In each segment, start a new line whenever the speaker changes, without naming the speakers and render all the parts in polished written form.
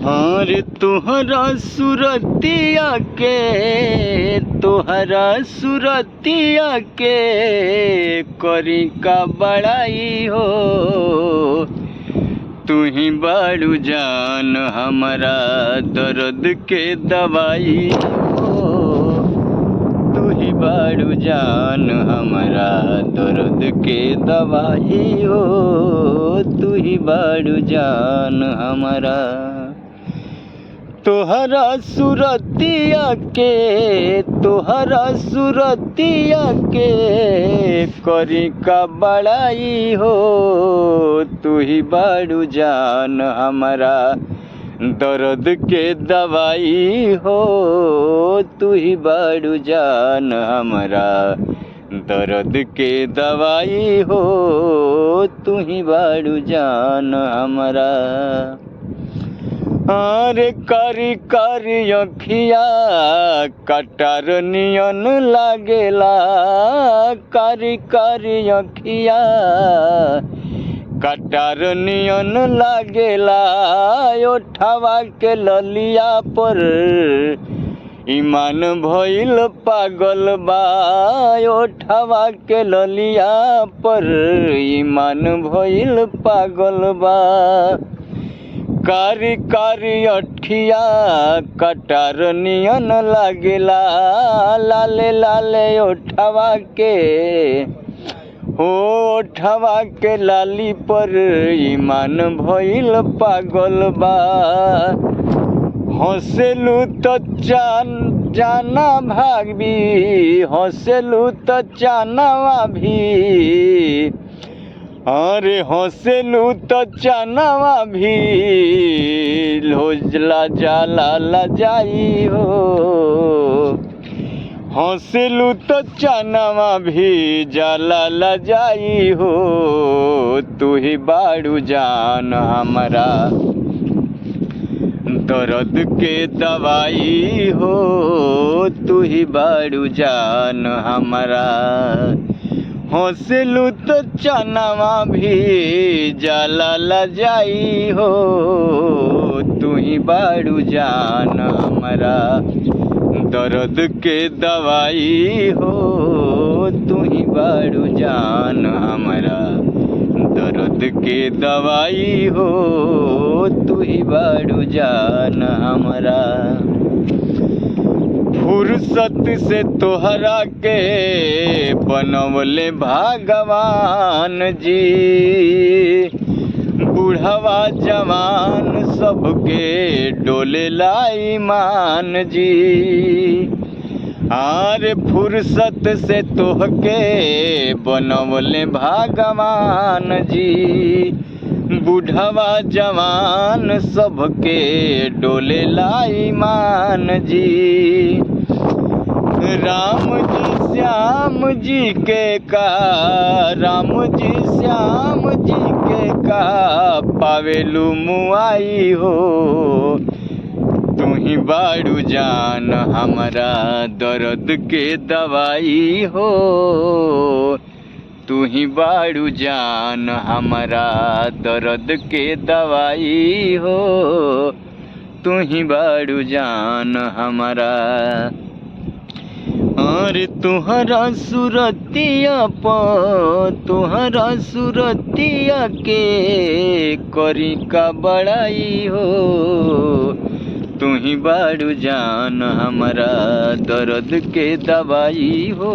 और तुहरा सुरतिया के करी का बड़ाई हो। तू ही बाड़ू जान हमारा दर्द के दवाई हो। तू ही बाड़ू जान हमारा दर्द के दवाई हो। तू ही बाड़ू जान हमारा। तोहरा सुरतिया के करी का बड़ाई हो। तू ही बाड़ू जान हमारा दर्द के दवाई हो। तू ही बाड़ू जान हमारा दर्द के दवाई हो। तू ही बाड़ू जान हमारा। अरे कारी कारी अखिया कटार नियन लागेला। कारी कारी अखिया कटार नियन लागेला। ओठवा के ललिया पर ईमान भइल पागल बा। ओठवा के ललिया पर ईमान भइल पागल बा। कारी कारी अठिया कटार नियन लागेला। लाले लाले ओठवा के ओठवा के लाली पर ईमान भइल पागल बा। हंसेलू तो जाना भाभी। हंसेलू तो जानवा भी। अरे हंसेलू तो जानवा भी होजला जाला लजाई हो। हंसेलू तो जानवा भी जाला लजाई हो। तू ही बाड़ू जान हमारा दर्द के दवाई हो। तू ही बाड़ू जान हमारा। हंसेलू तो जानवा भी जाला लजाई हो। तू ही बाड़ू जान हमारा दर्द के दवाई हो। तू ही बाड़ू जान हमारा दर्द के दवाई हो। तू ही बाड़ू जान हमारा। फुर्सत से तोहरा के बनवले भगवान जी। बूढ़वा जवान सबके डोले ईमान जी। आरे फुर्सत से तोहके बनवले भगवान जी। बूढ़वा जवान सबके डोले ईमान जी। राम जी श्याम जी के का राम जी श्याम जी के का पावेलू मुआई हो। तू ही बाड़ू जान हमारा दर्द के दवाई हो। तू ही बाड़ू जान हमारा दर्द के दवाई हो। तू ही बाड़ू जान हमारा। अरे तुहरा सुरतिया के करी का बड़ाई हो। तू ही बाड़ू जान हमारा दर्द के दवाई हो।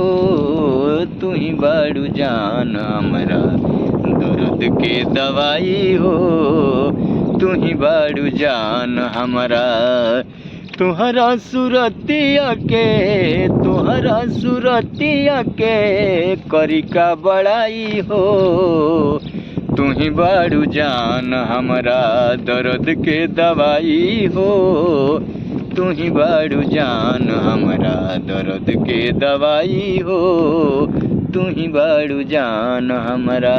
तू ही बाड़ू जान हमारा दर्द के दवाई हो। तू ही बाड़ू जान हमारा। तुहरा सुरतिया के करी का बड़ाई हो। तू ही बाड़ू जान हमारा दर्द के दवाई हो। तू ही बाड़ू जान हमारा दर्द के दवाई हो। तू ही बाड़ू जान हमारा।